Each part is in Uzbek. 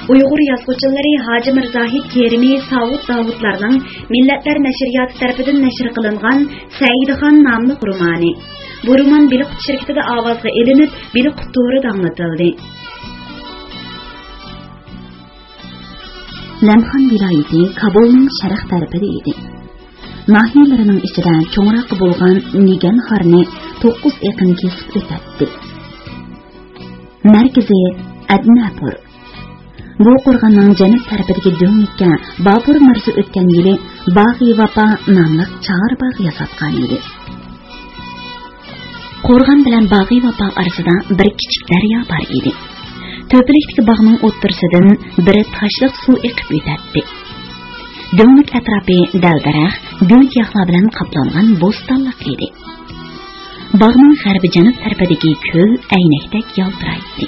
Uyg'ur yozuvchilari Hoji Mirzahid Kerimi Savud Davudlarning Millatlar nashriyoti tarafidan nashr qilingan Saidxon nomli romani. Bu roman Biliqut shirkatida ovozga elinib, Biliqut to'rida anlatildi. Lamxon viloyati Kabulning sharq tarafida edi. Nahiyalarining ichida cho'ngroq bo'lgan Nigan harni 9 eqin kesib o'tadi. Markazi Adnapur. Bu qo'rg'onning janub tarafidagi do'nglikka Bobur Mirzo o'tgan yili Bag'i Vapa nomli chag'ir bog' yasatgan edi. Qo'rg'on bilan Bag'i Vapa orasida bir kichik daryo bor edi. To'pilikdagi bog'ning o'ttirisidan bir tashliq suv eqib o'tadi. Do'nglik atrofi dal-daraxt, gul-giyohlar bilan qoplangan bo'stonliq edi. Bog'ning g'arbi janub tarafidagi ko'l aynakdek yaltiraydi.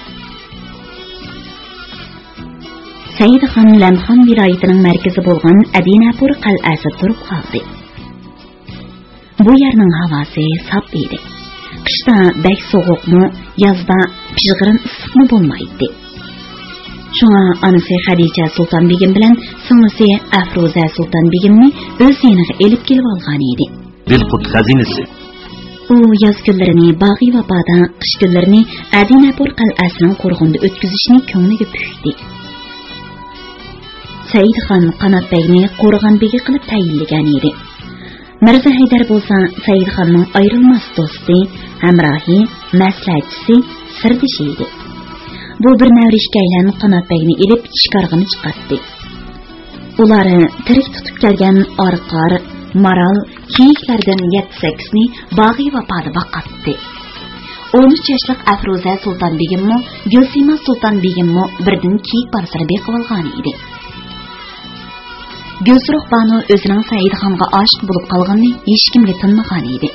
Saidxon Lamxon viloyatining markazi bo'lgan Adinapur qal'asi turib qoldi. Bu yerning havosi sop edi. Qishda bek sovuqmi, yozda pishg'irin issiqmi bo'lmaydi. Shunga onasi Xadicha Sulton begim bilan singlisi Afruza Sulton begimni o'z yoniga elib kelib olgan edi. Bilqut xazinasi. U yoz kunlarini Bag'i Vapada, qish kunlarini Adinapur qal'asining qo'rg'onida o'tkazishni ko'ngliga pukdi. Saidxon Qanotbegni qo'rg'on begi qilib tayinlagan edi. Mirza Haydar bo'lsa Saidxonning ayrilmas do'sti, hamrohi, maslahatchisi, sirdoshi edi. Bu bir navrishga aylanib Qanotbegni ilib shikorg'ini chiqardi. Ular tirik tutib kelgan orqar, maral, kiyiklardan 7-8ni Bag'i Vapada boqatdi. 13 yoshlik Afruza Sulton begimmi, Gulsima Sulton begimmi birdan kiyik barsini beqib olgan edi. Gulsuruq Banu o'zining Saidxonga oshiq bo'lib qolganini hech kimga tinmagan edi.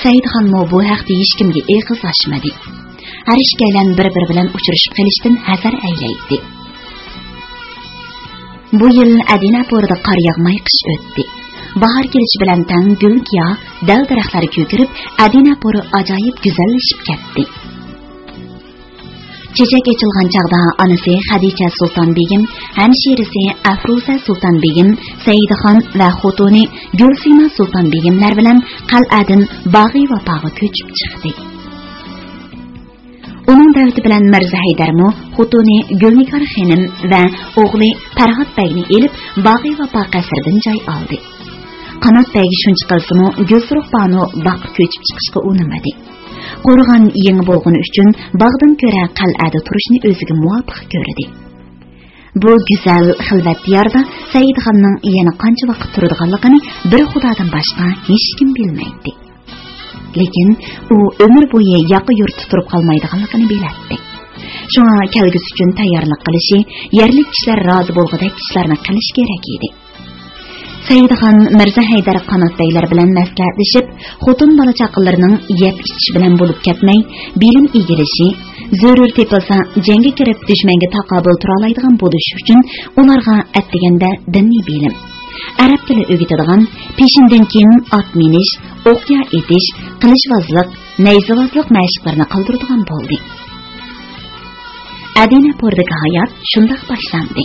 Saidxonmo bu haqda hech kimga eg'iz ochmadi. Har ikkalan bir-biri bilan uchrashib qolishdan hazar aylaydi. Bu yil Adinapurda qor yog'may qish o'tdi. Bahor kelishi bilan tang gul-giyoh, dal-daraxtlar ko'karib, Adinapur ajoyib go'zallashib ketdi. Chechak echilgan chaqda onasi Xadicha Sulton begim, hamshirisi Afruza Sulton begim, Saidxon va xotini Gulsima Sulton begimlar bilan qal'adan Bag'i Vapaga ko'chib chiqdi. Uning davati bilan Mirza Haydarmo xotini Gulnigar xonim va o'g'li Farhod begni elib Bag'i Vapa qasridan joy oldi. Qanot begi shuncha qilsa-mu Gulsuruq Banu baq ko'chib chiqishga unamadi. Qo'rg'on yangi bo'lgani uchun bog'dan ko'ra qal'ada turishni o'ziga muvofiq ko'rdi. Bu go'zal xilvat diyorda Saidxonning yana qancha vaqt turadiganligini bir Xudodan boshqa hech kim bilmaydi. Lekin u umr bo'yi yoqi yurtda turib qolmaydiganligini biladi. Shunga kelgusi uchun tayyorlik qilishi, yerlik kishilar rozi bo'lgudek ishlarni qilish kerak edi. Saidxon Mirza Haydar Qanotbeylar bilan maslahatlashib, xotin bola chaqalarining yeb ichish bilan bo'lib ketmay, bilim egilishi, zarur tepilsa jangga kirib dushmanga taqobil tura oladigan bo'lish uchun ularga atdiganda diniy bilim, arab tili o'rgatadigan, peshindan keyin ot minish, o'qya etish, qilichvozlik, nayzavozlik mashqlarini qildiradigan bo'ldi. Adinapurdagi hayot shunday boshlandi.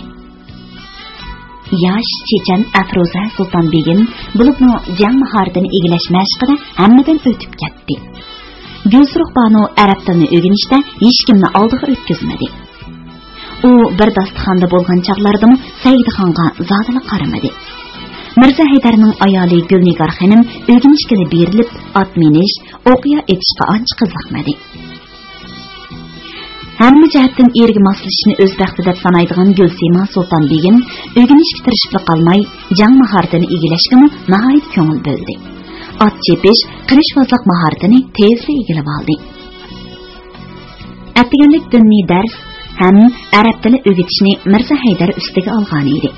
Yosh Chechen Afruza Sulton begim bo'libmi jang mahoratini egillash mashqida hammadan o'tib ketdi. Gulsuruq Banu arab tilini o'rganishda hech kimni oldiga o'tkazmadi. U bir dasturxonda bo'lgan chaqlardimi Saidxonga zodila qaramadi. Mirza Haydarning ayoli Gulnigar xonim o'rganishga berilib, ot minish, o'qiya etishga ancha qiziqmadi. Hamma jihatdan erga moslashishni o'z baxti deb sanaydigan Gulsima Sulton begim o'rganishga tirishib qolmay, jang mahoratini egallashga nihoyat ko'ngil bo'ldi. Ot chepish, qilichvozlik mahoratini tezda egallab oldi. Atganlik diniy dars ham arab tili o'rgatishni Mirza Haydar ustiga olgan edi.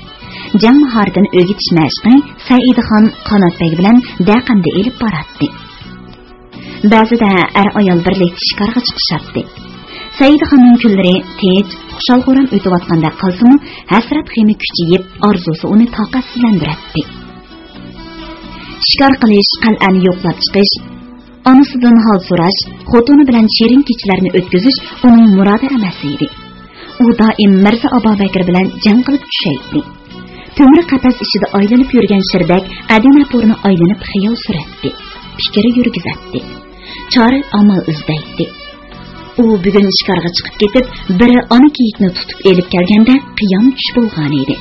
Jang mahoratini o'rgatish mashqi Saidxon Qanotbeg bilan daqamda elib boradi. Ba'zida ayol birlikda shikarga chiqishardi. Saidxonning kunlari tej, xushal-xuram o'tayotganda qolsa-mu, hasrat xemi kuchayib, orzusi uni taqatsizlantiradi. Shikar qilish, qal'ani yo'qlab chiqish, onasidan hol so'rash, xotini bilan shirin kechalarni o'tkazish uning murodi emas edi. u doim Mirza Abubakir bilan jang qilib tushaydi. Tömür qafas ichida aylanib yurgan shirdak Adinapurni aylanib xiyol suratdi. Fikri yurgizatdi. Chora amal izlaydi. U bugun ishkarga chiqib ketib, biri ona kiyikni tutib elib kelganda qiyam tush bo'lgan edi.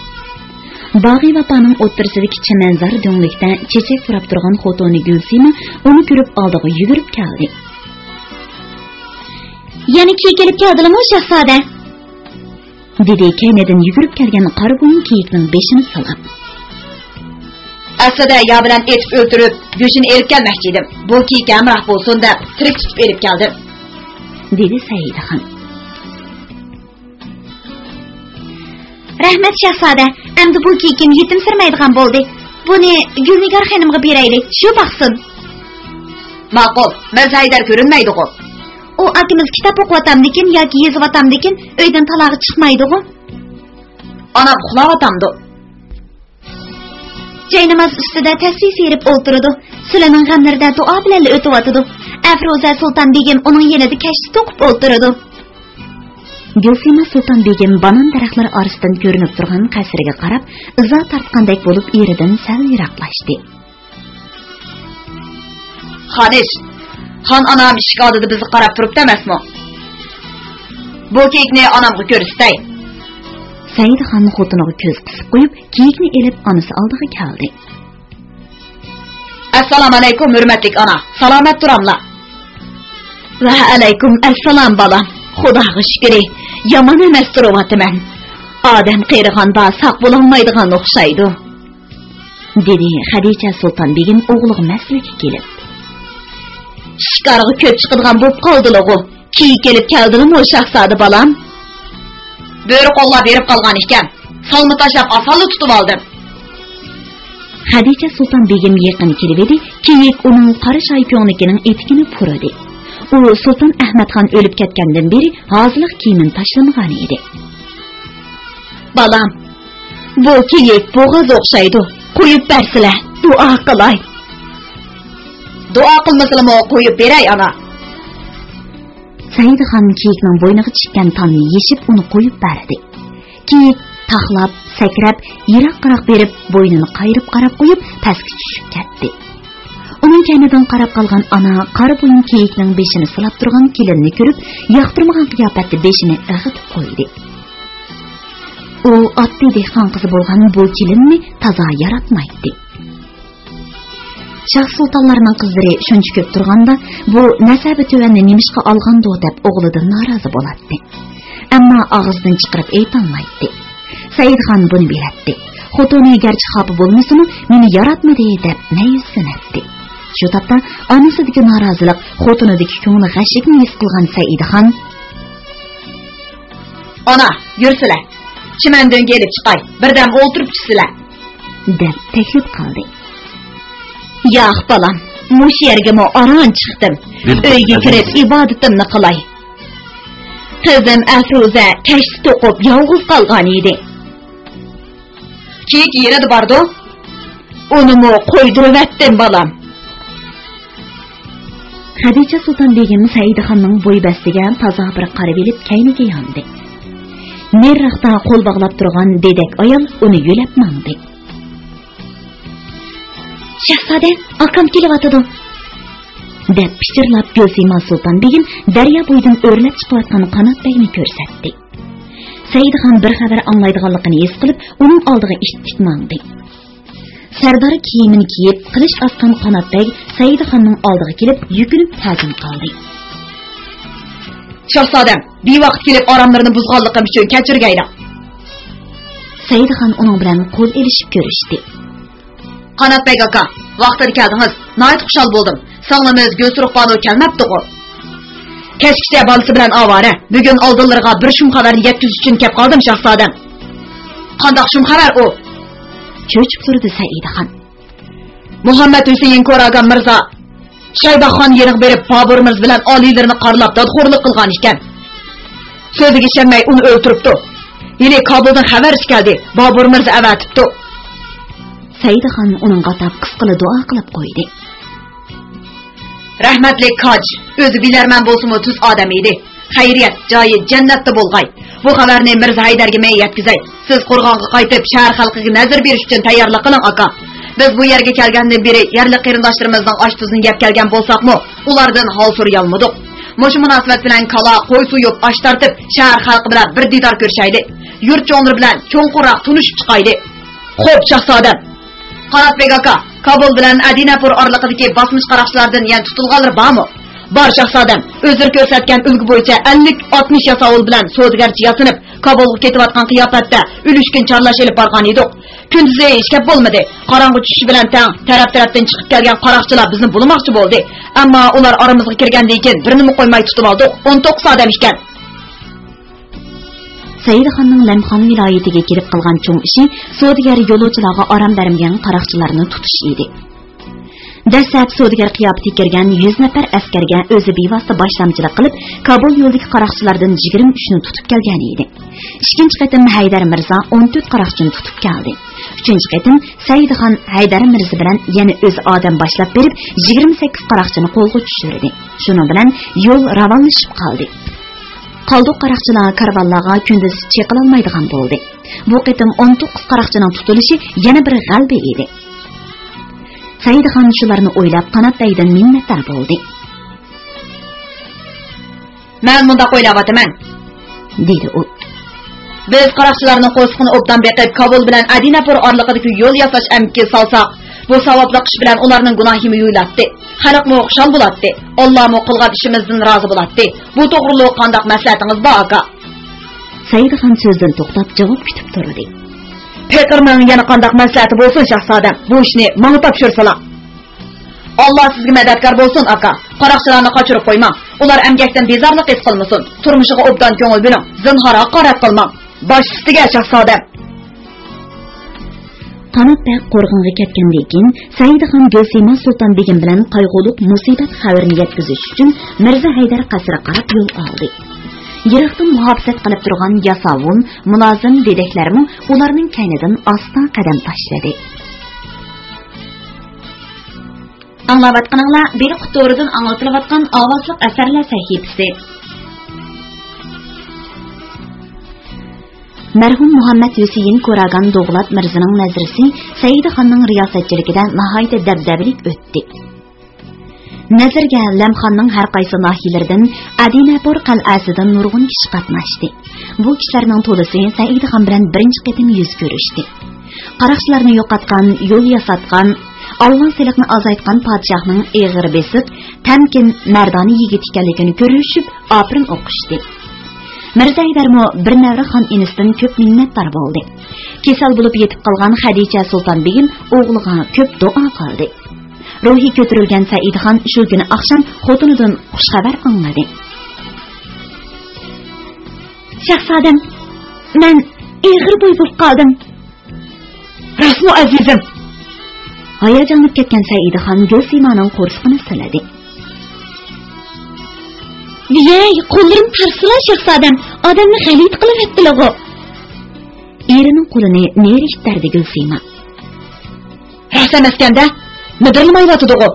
Bag'i vapaning o'ttirsidagi chimanzar do'nglikda chechak turab turgan xotoni Gulsima uni ko'rib oldiga yugurib keldi. "Yana kiyik kelib keldimi, shahzoda?" dedi kaynidan yugurib kelgan qora bo'yin kiyikning beshini silab. "Aslida ya bilan etib o'ltirib, go'shini elib kelmoqchi edim. Bu kiyik hamroh bo'lsin deb tirik tutib elib keldim," dedi Saidaxon. "Rahmat shahzoda, endi bu kiyikim yetim sirmaydigan bo'ldi. Buni Gulnigar xonimga beraylik, shu baxsin." "Ma'qul, Mirza Haydar ko'rinmaydi-ku. U akamiz kitob o'qiyotamdikin yoki yozyaptamdikin uydan talog'i chiqmaydi-ku. Onam uxlayotamdi. Jaynamoz ustida tasbih serib o'ltirdi. Sizlarning g'amlarida duo bilan o'tyotdi. Afroza Sultan begim uning yanida kashti to'qib o'ltirdi." Gulsima Sultan begim banan daraxtlari orasidan ko'rinib turgan qasriga qarab, izo tortgandek bo'lib eridan sal yiroqlashdi. "Xonish, xon onam eshik oldida bizni qarab turibdi emasmi? Bu kiyikni onamga ko'rsatay." Saidaxon xotiniga ko'z qisib qo'yib, kiyikni elib onasi oldiga keldi. "Assalomu alaykum, hurmatli ona. Salomat turamlar." "Va alaykum assalom bolam. Xudoga shukr. Yomon emas turibman. Odam qiyrigonda saq bo'lolmaydigan o'xshaydi," dedi Xadicha Sulton begim o'g'liga maslahatga kelib. "Shikariga ko'p chiqadigan bo'lib qoldilar-ku. Kiyik kelib keldimi, shahzoda bolam?" "Bo'ri qo'llab berib qolgan ekan. Solni tashlab osonli tutib oldim." Xadicha Sulton begim yaqin kelib edi, kiyik uning qora shayponikining etikini purdi. U Sulton Ahmadxon o'lib ketgandan beri hozirlik kiyimini tashlamagan edi. "Bolam, bu kiyik bo'g'iz o'xshaydi. Qo'yib bersilar, duo qilay." "Duo qilmasalmi, qo'yib beray ona." Saidaxon kiyikning bo'yniga chiqqan tonni yeshib uni qo'yib berdi. Kiyik taxlab, sakrab, yiroq-yiroq berib, bo'ynini qayirib qarab qo'yib, pastga tushib ketdi. Uning kaynidan qarab qolgan ona qora bo'yin kiyikning beshini silab turgan kelinni ko'rib, yoqtirmagan qiyofatda beshini ig'itib qo'ydi. U oddiy dehqon qizi bo'lgan bu kelinni toza yaratmaydi. Shoh sultonlarning qizlari shuncha ko'p turganda, bu nasabi tuvanni nimishqa olgandi deb o'g'lidan norozi bo'ladi. Ammo og'zidan chiqarib aytolmaydi. Saidxon buni biladi. Xotini garchi xafa bo'lmasa-mu, meni yaratmadi deb nayizlanadi. Shu topda onasidagi norozilik, xotinidagi ko'ngli g'ashlikni his qilgan Saidxon: "Ona, yursilar. Chimandan kelib chiqay. Birdam o'ltirib tushsilar," deb taklif qildi. "Yo'q bolam, mush yerga oron chiqdim. Uyga kirib ibodatimni qilay. Qizim Afruza kashti to'qib yolg'iz qolgan edi. Kiyik yerida bordi. Uni qo'ydirib bolam." Xadicha Sulton begim Saidxonning bo'ybastiga toza bir qarab elib kayniga yondi. Neriroqda qo'l bog'lab turgan dedak ayol uni yo'lab mandi. "Shahzoda, akam kelyotdi," deb pichirlab Gulsima Sulton begim daryo bo'yidan o'rlab chiqayotgan Qanotbekni ko'rsatdi. Saidxon bir xabar anglaydiganligini his qilib, uning oldiga ittik mandi. Sardor kiyimini kiyib, qilich osgan Qanotbek Saidxonning oldiga kelib, yukinib ta'zim qildi. "Shahzodam, bevaqt kelib oromlarni buzganligim uchun kechirgaylar." Saidxon uning bilan qo'l elishib ko'rishdi. "Qanotbek aka, vaqtida keldingiz. Nayt xushal bo'ldim. Sağlamız Gulsuruqbanu kelmabdi-ku. Kechgacha bolasi bilan ovora. Bugun oldinlarga bir shum xabarni yetkizish uchun kelib qoldim, shahzodam." "Qandoq shum xabar u?" cho'chib turdi Saidxon. "Muhammad Husayn Ko'ragan Mirza Shaybaxon yeriq berib Bobur Mirza bilan oliylarni qarlab dadxo'rlik qilgan ekan. So'ziga ishonmay uni o'ltiribdi. Yine Kabuldan xabar keldi. Bobur Mirza avatibdi." Saidxon uning qatab qisqili duo qilib qo'ydi. "Rahmatli Koj, o'zi bilarman bo'lsa-mu tuz odam edi. xayriyat joyi jannatda bo'lg'ay. Bu xabarni Mirza Haydarga men yetkazay. Siz Qo'rg'onga qaytib shahar xalqiga nazar berish uchun tayyorlik qiling aka. Biz bu yerga kelgandan beri yerli qarindoshlarimizning osh tuzini yeb kelgan bo'lsaqmi, ulardan hol so'ray olmadik. Mushu munosabat bilan kala, qo'y suyib, osh tortib, shahar xalqi bilan bir didor ko'rishaylik. Yurt cho'nlari bilan cho'nqurroq tunishib chiqaylik. Xo'p, shahzodam. Qanotbek aka, Kabul bilan Adinapur oraliqidagi bosmish qaroqchilardan yana tutilganlar bormi? Bor shahzodam, o'zir ko'rsatgan ulgu bo'yicha 50-60 yasovul bilan savdogarchi yasinib, Kabulga ketayotgan qiyofatda ulishkin chorlash elib borgan edik. Kunduzi ish kep bo'lmadi. Qorong'i tushishi bilan tang taraf-tarafdan chiqib kelgan qaroqchilar bizni bulmoqchi bo'ldi. Ammo ular oramizga kirgandan keyin birini qo'ymay tutib oldik. 19 odam ekan. Saidxonning Lamxon viloyatiga kelib qilgan cho'ng ishi savdogar yo'lovchilarga orom bermagan qaroqchilarni tutish edi. Dastlab savdogar qiyofati kirgan 100 nafar askarga o'zi bevosita boshlamchilik qilib, Kabul yo'lidagi qaroqchilardan 23 ni tutib kelgan edi. Ikkinchi qatim Haydar Mirza 14 qaroqchini tutib keldi. Uchinchi qatim Saidxon Haydar Mirza bilan yana o'z odam boshlab berib 28 qaroqchini qo'lga tushirdi. Shuning bilan yo'l ravonlashib qoldi. Qoldiq qaroqchilar karvonlarga kunduz chiqila olmaydigan bo'ldi. Bu qatim 19 qaroqchining tutilishi yana bir g'alaba edi. Saidxon shularni o'ylab Qanotbaydan minnatdor bo'ldi. Men bunda o'ylayapman, dedi u. Biz qaroqchilarning qo'sqini obdan beqib Kabul bilan Adinapur oraliqidagi yo'l yasash amkiga solsak, bu savobli ish bilan ularning gunohini yuylabdi. Xalqmi xushal bo'ladi. Allohmi qilgan ishimizdan rozi bo'ladi. Bu to'g'riliq qanday maslahatingiz bor aka? Saidxon so'zdan to'xtab javob kutib turdi. Pekirning yana qanday maslahati bo'lsin shahzodam, bu ishni menga topshirsalar. Allah sizga madadkor bo'lsin aka. Qaroqchilarni qochirib qo'ymang. Ular amgakdan bezorlik his qilmasin. Turmushiga obdan ko'ngil bering. Zinhor haqorat qilmang. Bosh ustiga shahzodam. Qanotbek Qo'rg'onga ketgandan keyin Saidxon Gulsima Sulton begim bilan qayg'uliq musibat xabarini yetkazish uchun Mirza Haydar qasriga qarab yo'l oldi. Yiroqdan muhofizat qilib turgan yasovul, mulozim dedeklarmi ularning kaynidan asta qadam tashladi. Anglayotganinglar biri qutoridan anglatilayotgan ovozli asarlar sahifasi. Marhum Muhammad Hüseyin Koragan Doğulat Mirzaning nazrisi Saidxonning riyosatchiligida nihoyat dabdabalik o'tdi. Nazarga Lamxonning har qaysi nahiyalaridan Adinapur qal'asidan nurg'un kishi qatnashdi. Bu kishilarning to'lisi Saidxon bilan birinchi qatim yuz ko'rishdi. Qaroqchilarni yo'qotgan, yo'l yasatgan, Alvansiliqni azaytgan podshohning eg'ir besiq, tamkin, mardoni yigit ekanligini ko'rishib, oprin o'qishdi. Mirza Haydarmo bir navra xon inisidan ko'p minnatdor bo'ldi. Kesal bo'lib yetib qolgan Xadicha Sulton begim o'g'liga ko'p duo qildi. Ruhi ko'tarilgan Saidxon shu kuni oqshom xotinidan xushxabar angladi. Shahzodam, men eg'ir bo'y bo'lib qoldim. Rasmu azizim. Hayajonlanib ketgan Saidxon Gulsimaning qo'rsqini siladi. Yey, qo'llarim tarsila shahzodam, odamni g'alit qilib etdilar-ku. Erining qo'lini nerishtardi Gulsima. Rasamaskanda midirlmayotdi-ku.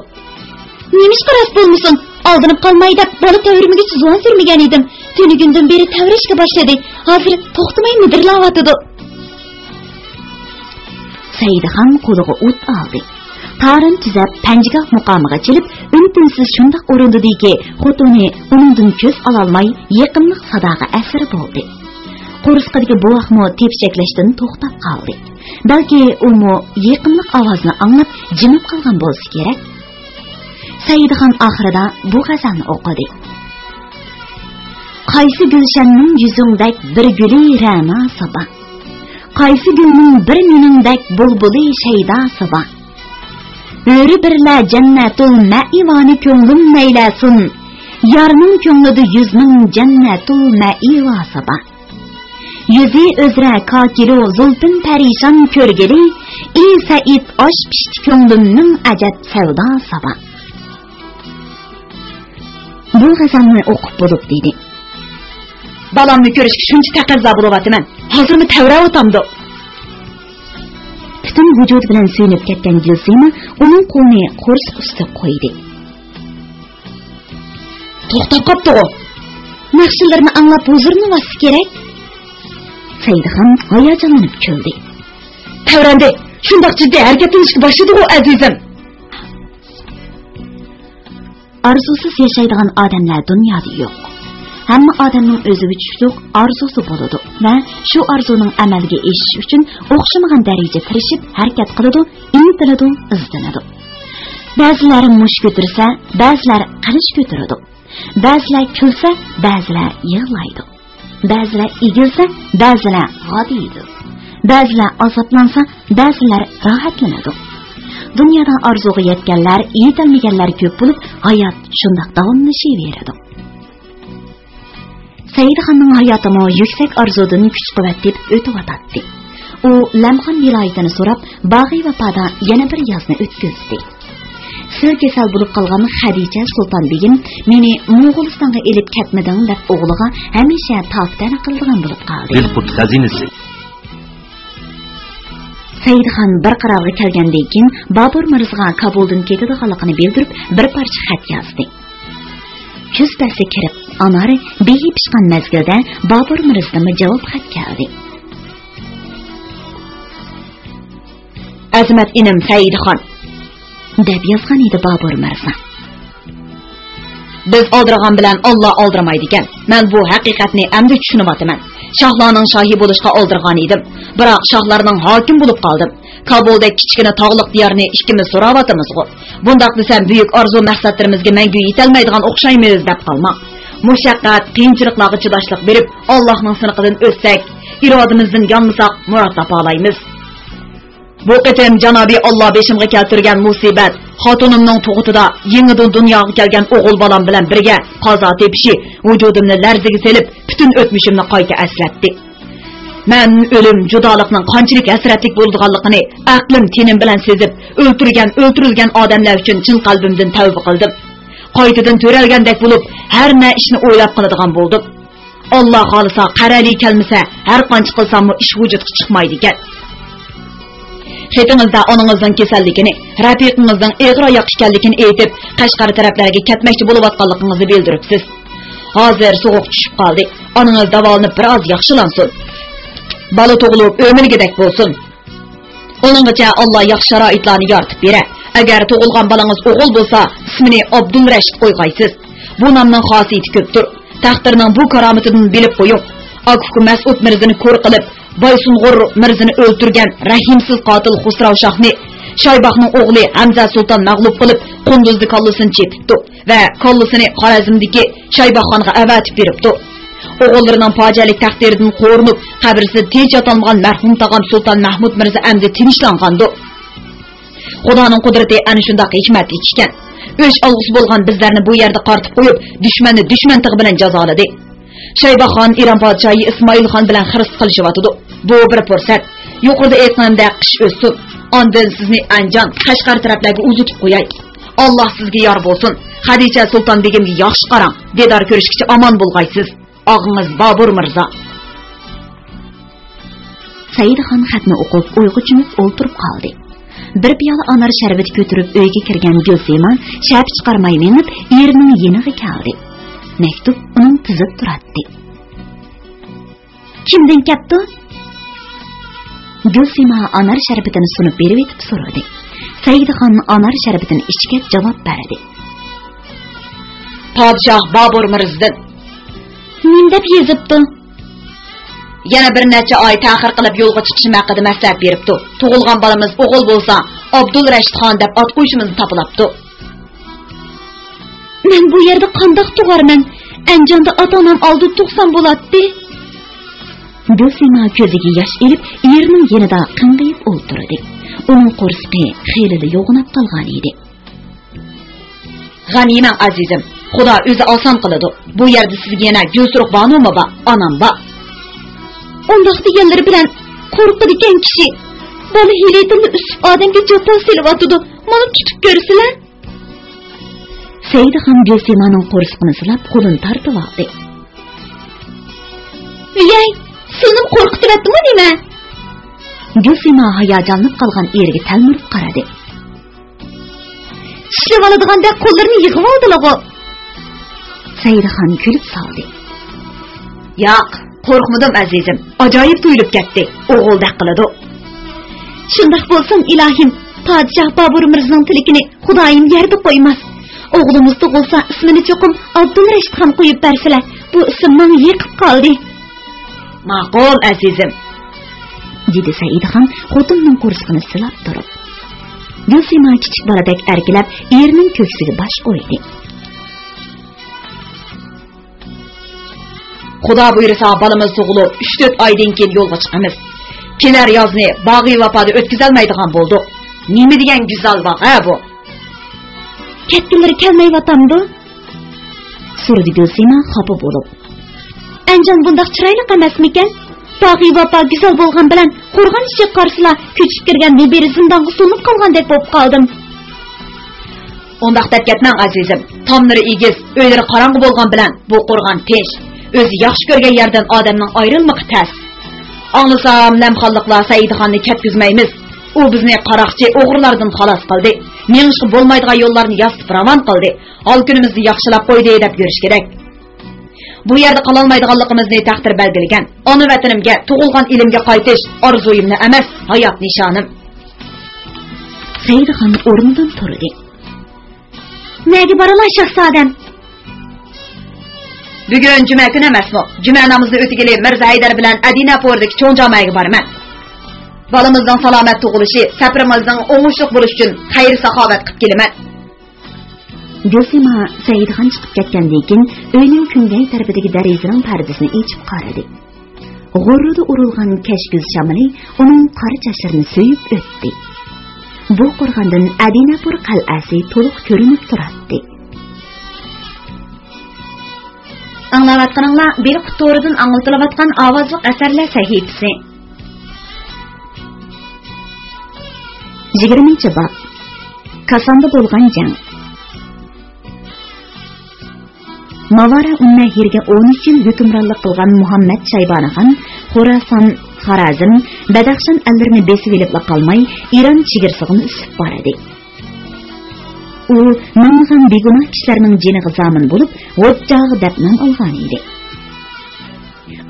Nemish qaras bo'lmasin, aldinib qolmay deb bola tavirmiga zo'n surmagan edim. Tunigundan beri tavrishga boshladi. Hozir to'xtamay midirlayotdi. Saidxon qo'liga o't oldi. Tarın tüzəb pəncigah muqamıga çilib, ün-tünsiz şundaq orundudiki, xotuni onundan köz alalmay, yaqinliq sadağa əsir boldi. Qo'risqidagi buvoqmu tepishaklaşdan to'xtab qoldi. Balki umu yaqinliq ovozini anglab, jimib qolgan bo'lsa kerak. Saidxon oxirida bu g'azalni o'qidi. Qaysi gulshanning yuzingdek bir guli ra'no sabah. Qaysi gulning bir meningdek bulbuli shayda sabah. Öri birla cennetul ma'ivani ko'nglim naylasin. Yarning ko'nglida 100 ming jannatul ma'iva sabah. Yüzi özra kakiru zulpin perişan körgeli, ey Said osh pishti ko'nglimning ajab savdo sabah. Bu g'azalni o'qib bo'lib dedi. Balamni ko'rishga shuncha taqazzo bo'lyapman. Hozirmi tavrab o'tamdi. Bütün vücud bilan suyunib ketgan Gulsima uning qo'lini qo'rsq ustiga qo'ydi. To'xtab qopdi-ku. naqshilarni anglab huzurni vasi kerak. Saidxon hayajonlanib kuldi. Tavrandi, shundoq jiddiy harakatlanishga boshladi-ku azizim. Arzusiz yashaydigan odamlar dunyoda yo'q. Hamma odamning o'zi uchun arzusi bo'ladi va shu arzuning amalga oshishi uchun o'xshamagan darajada tirishib harakat qiladi, intiladi, izlanadi. Ba'zilar mush ko'tarsa, ba'zilar qilich ko'taradi. Ba'zilar kulsa, ba'zilar yig'laydi. Ba'zilar egilsa, ba'zilar g'odiydi. Ba'zilar azoblansa, ba'zilar rohatlanadi. Dunyoda arzuga yetganlar, yetilmaganlar ko'p bo'lib, hayot shundoq davomlashaveradi. Saidxonning hayoti yuksak arzudan kuch-quvvat deb o'tib-o'tadi. U Lamxon viloyatini so'rab, Bag'iy va Pada yana bir yozni o'tkazdi. Sil kasal bo'lib qolgan Xadicha Sulton begim meni Mo'g'ulistonga elib ketmading deb o'g'liga hamisha taftan qildigan bo'lib qoldi. Dilqut xazinasi. Saidxon bir qarorga kelgandan keyin Bobur Mirzoga Kabuldan ketadiganligini bildirib, bir parcha xat yozdi. Kuz fasli kirib, anori beyi pishgan mezgilda Bobur Mirzodan javob xat keldi. Azimat inim Saidxon deb yozgan edi Bobur Mirzo. Biz oldirgan bilan Alloh oldirmaydi ekan. Men bu haqiqatni endi tushunyapman. Shohlarning shohi bo'lishga oldirgan edim. Biroq shohlarning hokim bo'lib qoldim. Kabuldagi kichkina tog'liq diyorni ikkimiz so'rayapmiz-ku. Bundaq desam, buyuk orzu maqsadlarimizga mangu yetolmaydigan o'xshaymiz deb qolma. Mushaqqat, qiyinchiliklarga chidashlik berib, Allohning siniqidan o'tsak, irodamizdan yonmasak, murod topa olamiz. Bu qitim Janobi Alloh beshimga keltirgan musibat, xotinimning tug'utida yangidan dunyoga kelgan o'g'il bolam bilan birga qazo tepishi vujudimni larziga selib, butun o'tmishimni qayta eslatdi. Men o'lim, judolikning qanchalik hasratlik bo'lganligini aqlim, tenim bilan sezib, o'ltirilgan odamlar uchun chin qalbimdan tavba qildim. Qaytadan to'ralgandek bo'lib, har nima ishni o'ylab qiladigan bo'ldim. Alloh xolisa, qarali kelmasa, har qancha qilsam ish vujudga chiqmaydi ekan. Xetingizda oningizning kasalligini, rafiqingizning eg'ir oyoq ekanligini aytib, Qashqar taraflarga ketmoqchi bo'layotganligingizni bildiribsiz. Hozir sovuq tushib qoldi. Oningiz davolanib biroz yaxshilansin. Bola tug'ilib o'mirgidek bo'lsin. Uninggacha Alloh yaxshi sharoitlarni yaratib berar. Agar tug'ilgan bolangiz o'g'il bo'lsa, ismini Abdulrashid qo'ygaysiz. Bu nomning xosiyati ko'pdir. Taqdirning bu karomatidan bilib qo'ying. Akfu Mas'ud Mirzani ko'r qilib, Boysung'ur Mirzani o'ldirgan rahimsiz qotil Xusrav shohni Shoybaqning o'g'li Hamza Sulton mag'lub qilib, Qunduzni kollasini chepibdi va kollasini Xorazmdagi Shoybaqxonga avatib beribdi. O'g'illarining fojialik taqdiridan qo'rnib, qabrisi tinch yotolmagan marhum tog'am Sulton Mahmud Mirza endi tinchlangandı. Xudoning qudrati ana shunday hikmat ekan. O'sh olg'usi bo'lgan bizlarni bu yerda qartib qo'yib, dushmanni dushman tig'i bilan jazoladi. Shoybaqxon Iron podshohi Ismoilxon bilan xiris qilishyotdi. Bu bir fursat. Yuqorida aytganimdek qish o'ssin. Ondan sizni Anjon, Qashqar taraflarga uzatib qo'yay. Alloh sizga yor bo'lsin. Xadicha Sulton begimga yaxshi qarang. Dedor ko'rishgacha omon bo'lg'aysiz. Og'ingiz Bobur Mirzo. Saidxon xatni o'qib, o'yga cho'mib o'ltirib qoldi. Bir piyola anar sharbati ko'tarib uyga kirgan Gulsima shap chiqarmay menib, erining yeniga keldi. Maktub uning tizib turadi. Kimdan keldi? Gulsima anar sharbatini sunib berib etib so'radi. Saidxon anar sharbatini ichgach javob berdi. Podshoh Bobur Mirzodan. Nim deb yozibdi? Yana bir necha oy ta'xir qilib yo'lga chiqishim haqida maslahat beribdi. Tug'ilgan bolamiz o'g'il bo'lsa, Abdulrashidxon deb ot qo'yishimizni topilibdi. Men bu yerda qandoq tug'arman? Anjonda ota-onam oldi tug'sam bo'ladi. Gulsima ko'ziga yosh elib, erining yanida qing'iyib o'ltirdi. Uning qo'rsqi xiyilida yo'g'inib qolgan edi. G'animan azizim, Xudo o'zi oson qiladi. Bu yerda sizga yana Gulsuruq Banumi bor, onam bor. Undaq deganlar bilan qo'rqadigan kishi bola hilaytimni usib odamga jafo silyotdi. Mana tutib ko'rsizlar. Saidxon Gulsimaning qo'rsqini silab, qo'lini tortib oldi. "Yey, seni qo'rqityaptimi nima?" Gulsima hayajonlanib qolgan eriga talmurib qaradi. "Ishlab oladiganda qo'llarini yig'ib oldilar-ku." Saidxon kulib soldi. Yo'q, qo'rqmadim azizim. Ajoyib tuyulib ketdi. O'g'ildek qiladi. Shundoq bo'lsin ilohim, podshoh Bobur Mirzoning tilkini Xudoyim yerda qo'ymas. O'g'limiz tug'ilsa ismini cho'qim Abdulrashidxon qo'yib bersalar, bu ism menga yiqib qoldi. Ma'qul azizim, dedi Saidxon xotinning qo'rsqini silab turib. Gulsima kichik boladek erkilab, erining ko'ksiga bosh qo'ydi. Xudo buyursa balamiz tug'ilib 3-4 oydan keyin yo'lga chiqamiz. Kelar yozni bog'i vafoda o'tkazolmaydigan bo'ldik. Nima degan go'zal voqea bu? Ketdilar kelmayvatamdi? So'radi Gulsima xafa bo'lib. Anjan bundoq chiroyli emasmikan? Bog'i vafo go'zal bo'lgan bilan qo'rg'on ichi qarsila ko'chib kirgan neberi zindonga so'nib qolgandek bo'lib qoldim. Ondaq deb ketmang azizim. Tomlari egiz, o'ylari qorong'i bo'lgan bilan bu qo'rg'on tinch. O'zi yaxshi ko'rgan yerdan odamning ayrilmoqi tas. Anglasam, lamxonliqlar Saidxonni ketkizmaymiz. U bizni qaroqchi o'g'rilardan xalos qildi. Menishga bo'lmaydigan yo'llarni yasib ravon qildi. Hol kunimizni yaxshilab qo'ydi deb yurish kerak. Bu yerda qala olmaydiganligimizni taqdir belgilagan. Ona vatanimga, tug'ilgan ilimga qaytish orzuyimni emas, hayot nishonim. Saidxon o'rnidan turdi. Nega boralar shahzodam? Bugun juma kuni emasmi? Juma namozni o'tigili Mirza Haydar bilan Adinapurdagi cho'ng jamoaga boraman. Balamizning salomat tug'ilishi, safarimizning o'ng'ishli bo'lishi uchun xayr-saxovat qilib kelaman. Gulsima Saidxon chiqib ketgandan keyin uyning kungay tarafidagi derazaning pardasini ochib qaradi. G'urrida urilgan kashkuz shamoli uning qora chochlarini so'yib o'tdi. Bu qo'rg'ondan Adinapur qal'asi to'liq ko'rinib turardi. Anglayotganinglar bir qutoridan anglatilayotgan ovozliq asarlar sahifasi. 20-bob. Kasanda bo'lgan jang. Mavara Unnahirga 13 yil hukmronlik qilgan Muhammad Shaybonixon Xorason, Xorazm, Badaxshon allarini besib olib qolmay, Iron chegirsig'ini usib boradi. U ming'an begunoh kishilarning jiniga zamin bo'lib, g'ojjog'i dafnan olgan edi.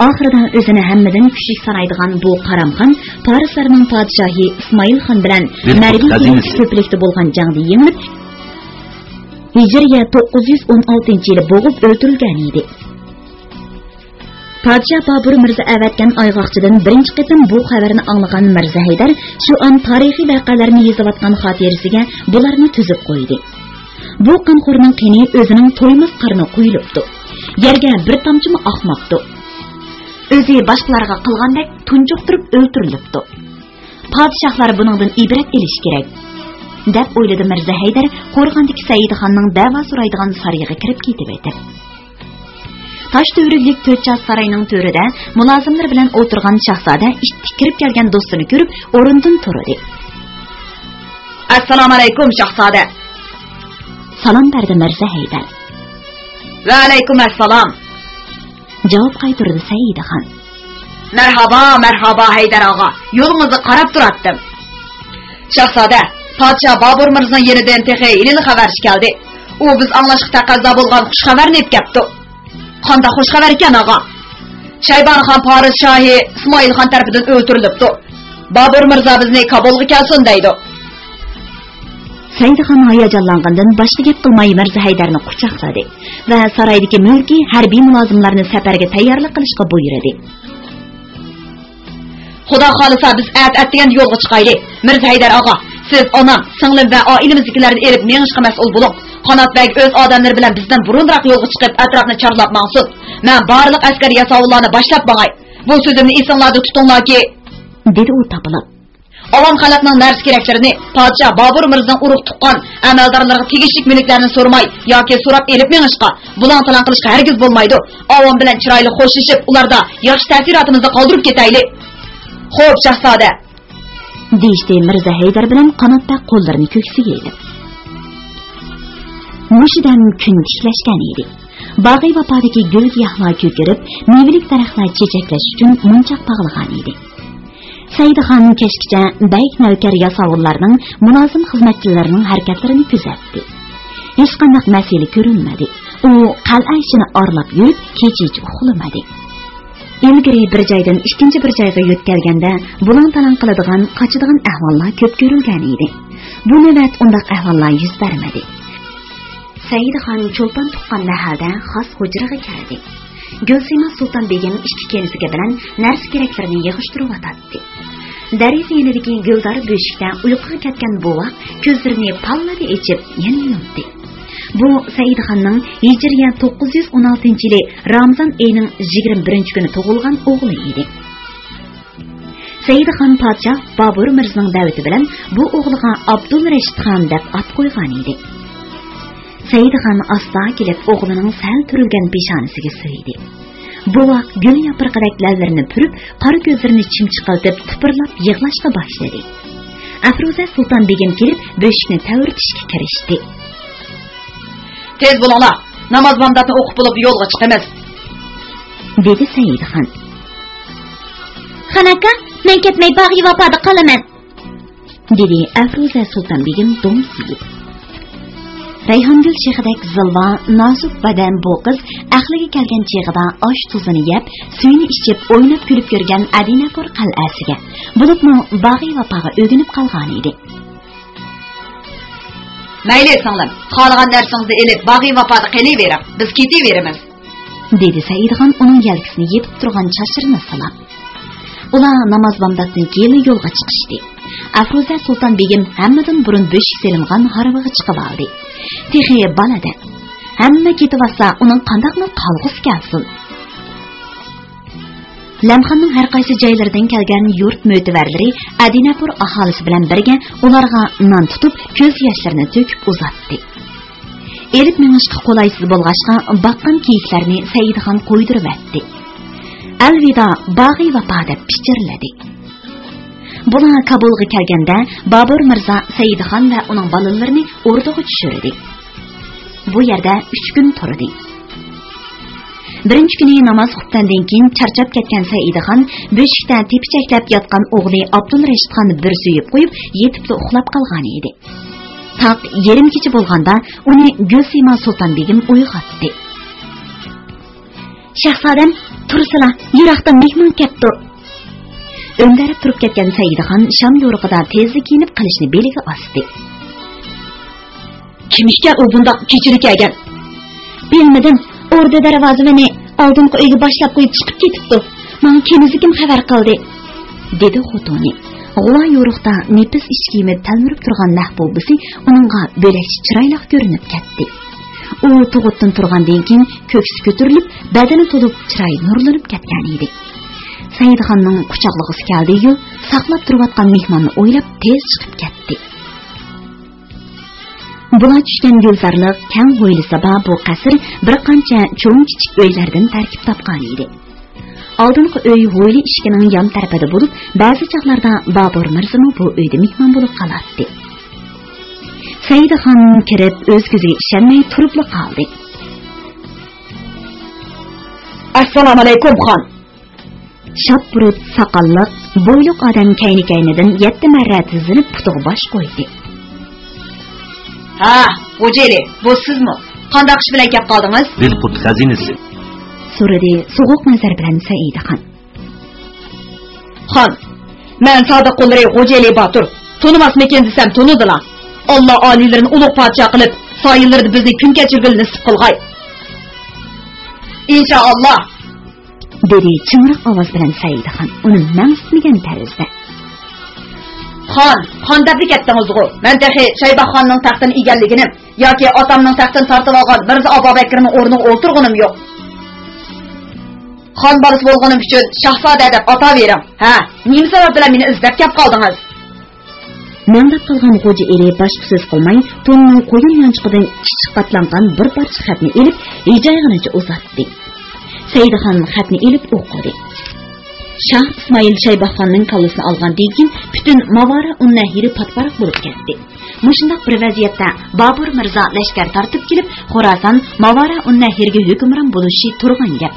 Oxirida o'zini hammadan kuchli sanaydigan bu Qaramxon Farislarning podshohi Ismoilxon bilan Marviy ko'plikda bo'lgan jangda yengilib, Hijriya 916-yili bo'g'ib o'ldirilgan edi. Podshoh Bobur Mirzo avatgan ayg'oqchidan birinchi qitim bu xabarni anglagan Mirza Haydar shu an tarixiy voqealarni yozayotgan xotirasiga bularni tuzib qo'ydi. Bu qonxo'rning qini o'zining to'ymas qarni qo'yilibdi. Yerga bir tomchimi oqmabdi. O'zi boshqalarga qilgandek tunjuqtirib o'ldirilibdi. Podshohlar buningdan ibrat olish kerak, deb o'yladi Mirza Haydar qo'rg'ondagi Saidxonning da'vo so'raydigan sarayga kirib ketib edi. Taş tövrüklik Töçaz sarayının törüde mulazimler bilen oturgan şahzade işti kirip gelgen dostunu görüp orundan turdu. Assalamu alaikum şahzade. Salam verdi Mirza Haydar. Ve alaikum assalam. Cevap kaytırdı Saidxon. Merhaba, merhaba Haydar ağa. Yolunuzu qarab turattım. Şahzade, Padişah Babur Mirza'nın yeniden texe ilini haberci geldi. O biz anlaşık takazda bulgan xush haberini etkepti. Qanda xush xabar ekan ağa. Shaybonixon Paris shohi Ismoilxon tarafidan o'ldirilibdi. Bobur Mirzo bizni Kabulga kelsin deydi. Saidxon hayajonlangandan boshqa gap qilmay Mirza Haydarni quchoqladi va saraydagi mulkiy harbiy mulozimlarni safarga tayyorlik qilishga buyurdi. Xudo xolisa biz atdegan yo'lga chiqaylik. Mirza Haydar ağa, siz onam, singlim va oilamizdagilarni erib menishga mas'ul bo'ling. Qanotbek o'z odamlari bilan bizdan burunroq yo'lga chiqib atrofni chorlab maqsud. Men barliq askar yasovlarni boshlab bag'ay. Bu so'zimni esinglarda tutinglarki, dedi u tapilib. Avam xalqning narsa keraklarini podshoh Bobur Mirzoning urug' tuqqan amaldorlarga tegishli mulklarni so'ramay yoki so'rab elib menishqa, bulan talan qilishga hargiz bo'lmaydi. Avam bilan chiroyli xo'shlashib, ularda yaxshi ta'sirotimizni qoldirib ketaylik. Xo'p, shahzoda, deyishdi Mirza Haydar bilan qanotbek qo'llarini ko'ksiga elib. Mushidan kun tiklashgan edi. Bag'iy vafodagi gul giyohlar ko'karib, mevelik daraxtlar chechaklash uchun munchoq bog'lagan edi. Saidxon kechgacha bayk navkar yasovullarning mulozim xizmatchilarining harakatlarini kuzatdi. Hech qanday masala ko'rinmadi. U qal'a ishini orlab yurib, kechiga uxlamadi. ilgari bir joydan ikkinchi bir joyga yo'tkalganda bulang-talang qiladigan, qochadigan ahvollar ko'p ko'rilgan edi. Bu navbat undaq ahvollar yuz bermadi. Saidxon cho'lpon tuqqan mahalda xos hujraga kirdi. Gulsima Sultan begim ikki kelisiga bilan narsa keraklarini yig'ishtirib o'tadi. Dariz yenidagi guldor bo'shikda uyquga ketgan buvoq ko'zlarini pallada echib yana yotdi. Bu Saidxonning Hijriya 916-yili Ramazon oyining 21 kuni tug'ilgan o'g'li edi. Saidxon podshoh Bobur Mirzoning da'vati bilan bu o'g'liga Abdul Rashid xon deb at qo'ygan edi. Saidxon asta kelib o'g'lining sal turilgan peshonasiga suydi. Buvoq gul yaproqidek lallarini purib, qora ko'zlarini chimchiqiltib, tipirlab yig'lashga boshladi. Afruza Sulton begim kelib, bo'shikni tavirtishga kirishdi. Tez bo'linglar, namoz bomdatni o'qib bo'lib yo'lga chiqamiz, dedi Saidxon. Xanaka, men ketmay bag'i vafoda qolaman, dedi Afruza Sulton begim do'msiyib. Rayhongul shehidek zilva, nozik badan bu qiz aqliga kelgan cheg'ida osh tuzini yeb, suyini ichib, o'ynab kulib yurgan Adinapur qal'asiga, bo'libmi bag'i vafoga o'ginib qolgan edi. Mayli singlim, xohlagan narsangizni elib bag'i vafoda qilaverib, biz ketaveramiz, dedi Saidxon uning yelkasini yetib turgan chashirini silab. Ular namoz bomdatdan keyin yo'lga chiqishdi. Afruza Sulton begim hammadan burun bo'shik selingan harvaga chiqib oldi. Texi balada. Hamma ketibasa uning qandaqmi qolg'isi kelsin. Lamxonning har qaysi joylaridan kelgan yurt mo'tivarlari Adinapur aholisi bilan birga ularga non tutib, ko'z yoshlarini to'kib uzatdi. Elib minishga qolaysiz bo'lg'ashqa baqqan kiyiklarni Saidxon qo'ydirib atdi. Alvida bag'i vafo deb pichirladi. Bular Kabulga kelganda Bobur Mirzo Saidxon va uning bolalarini o'rtaga tushirdi. Bu yerda 3 kun turdi. Birinchi kuni namoz o'qigandan keyin charchab ketgan Saidxon bo'shikda tepichaklab yotgan o'g'li Abdul Rashid xonni bir suyib qo'yib, yetibli uxlab qolgan edi. Taq yarim kecha bo'lganda uni Gulsima Sulton begim uyg'otdi. Shahzodam, tursila, yiroqdan mehmon kelibdi. Öndarib turib ketgan Saidxon sham yo'rig'ida tezlik kiyinib qilishni beliga osdi. Kim ekan u bundoq kechirib kelgan? Bilmadim, o'rda darvozani oldingi uyga boshlab qo'yib chiqib ketibdi. Menga kim xabar qildi, dedi xotini. G'uva yo'riqda nepis ish kiyimi talmirib turgan mahbubisi uningga bo'lakchi chiroyli ko'rinib ketdi. U tug'utdan turgandan keyin ko'ksi ko'tarilib, badani to'lib chiroy nurlanib ketgan edi. Saidxonning quchoqlig'isi keldi-yu, saqlab turayotgan mehmonni o'ylab tez chiqib ketdi. Bular tushgan gulzorliq, kang hovlisi bu qasr bir qancha cho'ng-kichik uylardan tarkib topgan edi. Oldingi uy hovli eshig'ining yon tarafida bo'lib, ba'zi chaqlarda Bobur Mirzo bu uyda mehmon bo'lib qolardi. Saidxon kirib, o'z ko'ziga ishonmay turib qoldi. Assalomu alaykum xon. Shapurut saqalliq, bo'yliq odam kayni-kaynidan 7 marra tizilib putuq bosh qo'ydi. Ha, O'jeli, bu sizmi? Qanday ish bilan kelib qoldingiz? Dilput xazinasi. So'radi so'g'uq nazar bilan Saidxon. Xon, men sodiq qo'llari O'jeli Botur. Tunimasmikin desam tunidilar. Allah olilarini ulug' podshoh qilib, soyillarda bizni kun kechirgil nasib qilg'ay. Inshaalloh, dedi chimriq ovoz bilan Saidxon uni mansitmagan tarzda. Xon, qandabli ketdingiz-ku? Men tahi Shaybaxonning taxtini egalligini yoki otamning taxtini tortib olgan Mirzo Abubakirning o'rniga o'tirganim yo'q. Xon bolasi bo'lganim uchun shahzoda deb atavering. Ha, nima sabab bilan meni izlab kelib qoldingiz? Mendab qolgan xo'ja eri boshqa so'z qilmay, to'nning qo'yin yonchiqidan kichik qatlangan bir parcha xatni elib, hijoyganicha uzatdi. Saidxon xatni elib o'qidi. Shah İsmail Shaybaxonning kallasini olgandan keyin butun Mavara unnahiri patparaq bo'lib ketdi. Mushundaq bir vaziyatda Bobur Mirzo lashkar tortib kelib, Xorazon Mavara unnahirga hukmron bo'lishi turgan gap.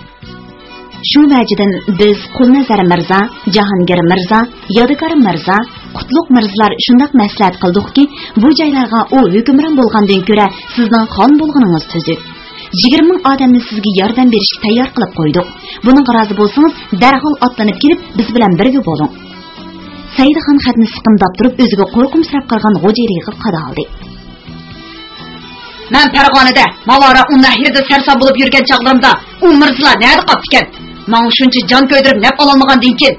Shu vajidan biz Qulnazar Mirzo, Jahongir Mirzo, Yodikor Mirzo, Qutlug' Mirzolar shundaq maslahat qildikki, bu joylarga u hukmron bo'lgandan ko'ra sizning xon bo'lganingiz tuzuk. 20 000 odamni sizga yordam berishga tayyor qilib qo'ydik. Buning rozi bo'lsangiz, darhol otlanib kelib, biz bilan birga bo'ling. Saidxon xatni siqimdab turib, o'ziga qo'rqimsirab qolgan G'ojeriga qadaldi. Men Farg'onada, Mavara Unnahirda sarson bo'lib yurgan chaqlarimda, u mirzlar nada qolib ekan. Men shuncha jon ko'ydirib, nap ololmagandan keyin,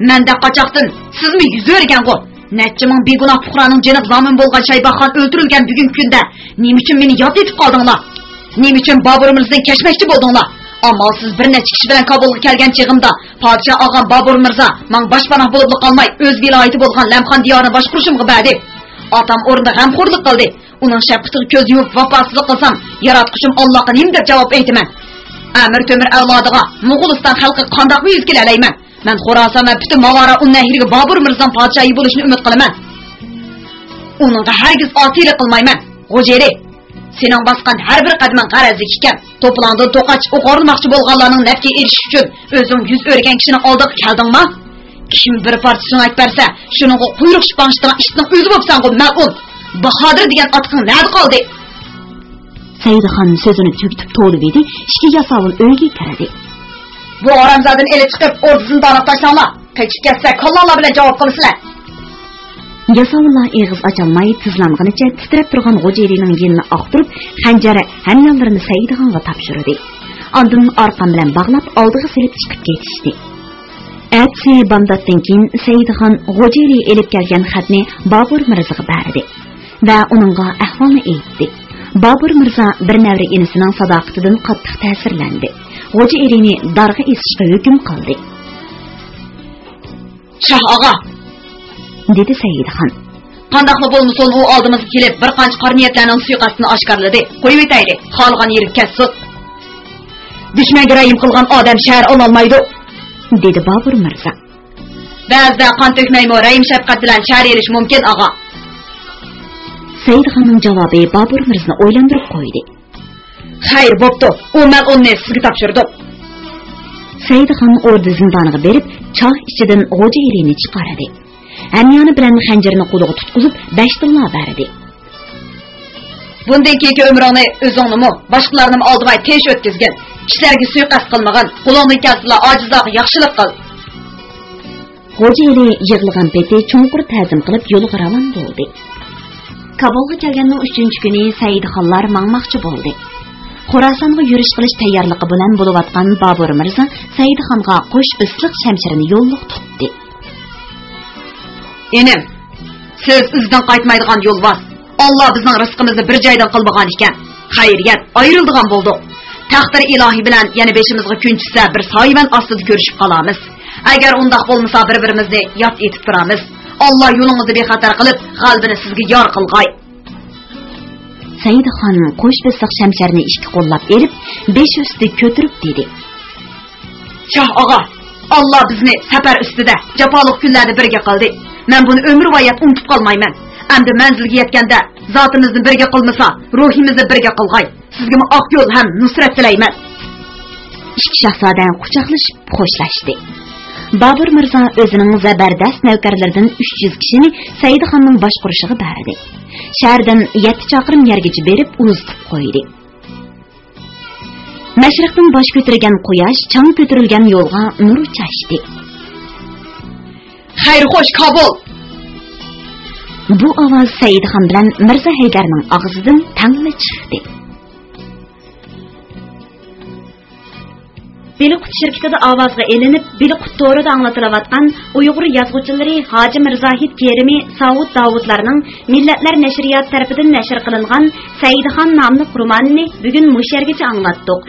menda qochoqdin, sizmi yuz o'rgan-ku? Necha ming begunoh fuqaroning jini zomin bo'lgan Shaybaxon o'ldirilgan bugun kunda, nima uchun meni yod etib qoldinglar? Nima uchun Boburimizdan kechmoqchi bo'ldinglar? Ammo siz bir necha kishi bilan Kabulga kelgan chig'imda, podshoh og'am Bobur Mirzo, men boshpanoh bo'lib qolmay, o'z viloyati bo'lgan Lamxon diyorini boshqurishimga badi. Otam o'rinda g'amxo'rlik qildi. Uning shafqatiga ko'z yumib vafosizlik qilsam, yaratqushim Allohga nima deb javob aytaman? Amir Temur avlodiga Mo'g'uliston xalqi qandoq yuz kelalayman? Men Xorason va butun Mavara Unnahirga Bobur Mirzon podshohi bo'lishini umid qilaman. Uningga hargiz osiylik qilmayman. G'ojeri, sening bosgan har bir qadaming g'arazli ekan. To'plandan to'qach o'qormoqchi bo'lganlarning nafga erishish uchun o'zing yuz o'rgan kishining oldiga keldingmi? Kim bir parchasini aytib bersa, shuningga quyruq shpanishtirgan ishning o'zi bo'lsan-ku, mal'un. Bahodir degan otqing nada qoldi? Saidxon so'zini tugitib to'lib edi, ishga yasovul uyga kirdi. Bu oramzodini ele chiqib, o'rtasini donib tashlanglar. Qechib ketsa, kollonlar bilan javob qilasizlar. Yasovullar eg'iz ocholmay tizlanganicha titrab turgan G'ojerining yenini oqtirib, xanjari hamyonlarini Saidxonga topshirdi. Ondan orqam bilan bog'lab, oldiga silib chiqib ketishdi. Atsi bomdoddan keyin Saidxon G'ojeri elib kelgan xatni Bobur Mirzoga berdi va uningga ahvolni aytdi. Bobur Mirzo bir navri inisining sadoqatidan qattiq ta'sirlandi. G'ojerini darg'a esishga hukm qildi. Shoh og'a, dedi Saidxon. Qandoqli bo'lmasin, u oldimizga kelib bir qancha qarniyatlarning suiqasdini oshkorladi. Qo'yib aytaylik, xolgan yerib ketsin. Dushmanga rayim qilgan odam shahar ololmaydi, dedi Bobur Mirzo. Ba'zida qon to'kmaymi, rayim shafqat bilan shahar elish mumkin, og'a. Saidxonning javobi Bobur Mirzoni o'ylantirib qo'ydi. Xayr, bo'pti. U men uni sizga topshirdim. Saidxon o'rda zindoniga berib, choh ichidan G'ojerini chiqardi. Hamyoni bilan xanjarini qo'liga tutqizib, 5 tilla berdi. Bundan keyingi umringni o'zingnimi, boshqalarni oldimay tez o'tkazgin. Kishilarga suiqasd qilmagan, qo'lingdan kelsa ojizlarga yaxshilik qil. G'ojeri yig'ilgan peti cho'nqur ta'zim qilib yo'lga ravon bo'ldi. Kabulga kelganning 3-chi kuni Saidxonlar mangmoqchi bo'ldi. Xorasonga yurish qilish tayyorligi bilan bo'layotgan Bobur Mirzo Saidxonga qo'sh bisliq shamchirini yo'lliq tutdi. Enim, siz izdan qaytmaydigan yo'l bor. Alloh bizning rizqimizni bir joydan qilmagan ekan. Xayriyat, ayrildigan bo'ldi. Taqdir ilohi bilan yana beshimizga kun tushsa bir soyman ostida ko'rishib qolamiz. Agar undoq bo'lmasa bir-birimizni yod etib turamiz. Alloh yo'lingizni bexatar qilib, g'albini sizga yor qilg'ay. Saidxon qo'sh bisliq shamchirini ikki qo'llab elib, besh usti ko'tirib dedi. Shoh og'a, Alloh bizni safar ustida jafoliq kunlarda birga qildi. Men buni umr voyat unutib qolmayman. Endi manzilga yetganda zotimizni birga qilmasa, ruhimizni birga qilg'ay. Sizga oq yo'l ham nusrat tilayman. Ikki shahzoda quchoqlashib xo'shlashdi. Bobur Mirzo o'zining zabardast navkarlaridan 300 kishini Saidxonning boshqurishiga berdi. Shahardan 7 chaqirim yergacha berib uzitib qo'ydi. Mashriqdan bosh ko'targan quyosh chang ko'tarilgan yo'lga nur chashdi. Xayr xo'sh Kabul. Bu ovoz Saidxon bilan Mirzo Haydarning og'zidan tangli chiqdi. Biliqut şirketida ovozga elinib, Biliqut to'rida anglatilayotgan Uyg'ur yozuvchilari Hoji Mirzahid Kerimi Saud Davudlarning Millatlar nashriyat tarafidan nashr qilingan Saidxon nomli romanini bugun mushargacha anglatdik.